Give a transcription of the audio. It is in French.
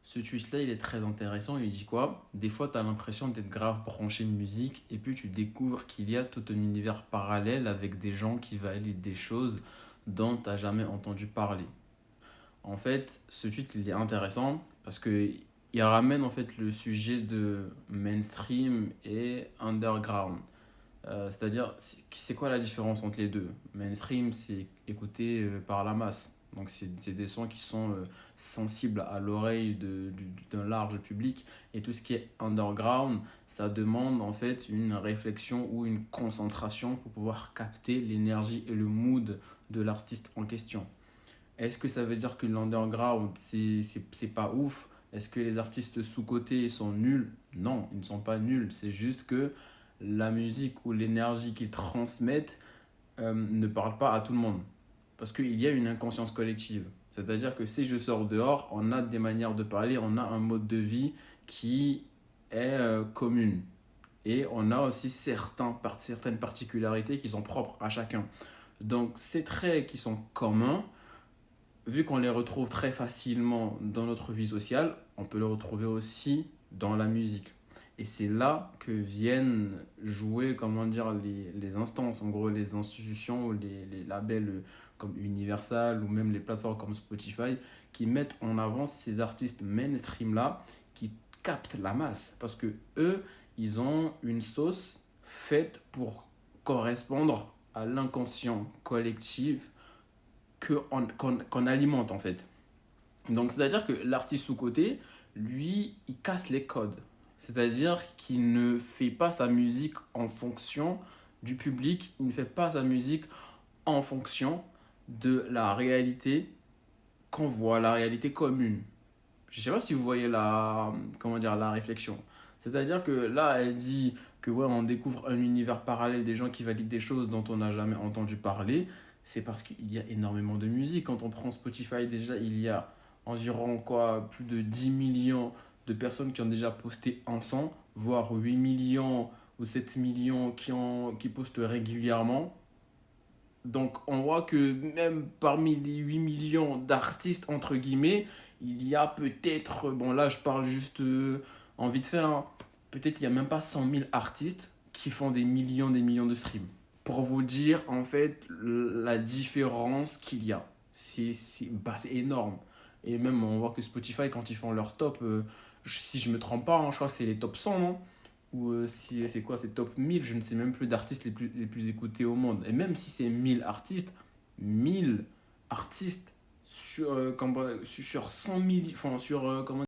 Ce tweet-là, il est très intéressant. Il dit quoi? Des fois, tu as l'impression d'être grave branché de musique et puis tu découvres qu'il y a tout un univers parallèle avec des gens qui valident des choses dont tu n'as jamais entendu parler. En fait, ce tweet, il est intéressant parce que il ramène en fait le sujet de mainstream et underground. C'est-à-dire, c'est quoi la différence entre les deux? Mainstream, c'est écouté par la masse. Donc, c'est des sons qui sont sensibles à l'oreille d'un large public. Et tout ce qui est underground, ça demande en fait une réflexion ou une concentration pour pouvoir capter l'énergie et le mood de l'artiste en question. Est-ce que ça veut dire que l'underground, c'est pas ouf? Est-ce que les artistes sous-cotés sont nuls? Non, ils ne sont pas nuls. C'est juste que la musique ou l'énergie qu'ils transmettent ne parle pas à tout le monde. Parce qu'il y a une inconscience collective. C'est-à-dire que si je sors dehors, on a des manières de parler, on a un mode de vie qui est commune. Et on a aussi certaines particularités qui sont propres à chacun. Donc ces traits qui sont communs, vu qu'on les retrouve très facilement dans notre vie sociale, on peut le retrouver aussi dans la musique. Et c'est là que viennent jouer, comment dire, les instances, en gros les institutions, les labels comme Universal ou même les plateformes comme Spotify qui mettent en avant ces artistes mainstream-là qui captent la masse. Parce que eux, ils ont une sauce faite pour correspondre à l'inconscient collectif qu'on alimente en fait. Donc c'est-à-dire que l'artiste sous-côté, lui, il casse les codes. C'est-à-dire qu'il ne fait pas sa musique en fonction du public, il ne fait pas sa musique en fonction de la réalité qu'on voit, la réalité commune. Je ne sais pas si vous voyez comment dire, la réflexion. C'est-à-dire que là, elle dit que ouais, on découvre un univers parallèle des gens qui valident des choses dont on n'a jamais entendu parler. C'est parce qu'il y a énormément de musique. Quand on prend Spotify, déjà, il y a environ quoi, plus de 10 millions de personnes qui ont déjà posté un son, voire 8 millions ou 7 millions qui postent régulièrement. Donc on voit que même parmi les 8 millions d'artistes, entre guillemets, il y a peut-être, bon là je parle juste en vite fait, hein, peut-être il n'y a même pas 100 000 artistes qui font des millions de streams. Pour vous dire en fait la différence qu'il y a. C'est énorme. Et même on voit que Spotify quand ils font leur top, si je me trompe pas, hein, je crois que c'est les top 100, non? Ou si c'est quoi, c'est top 1000, je ne sais même plus d'artistes les plus écoutés au monde. Et même si c'est 1000 artistes sur 100 000, enfin, sur, comment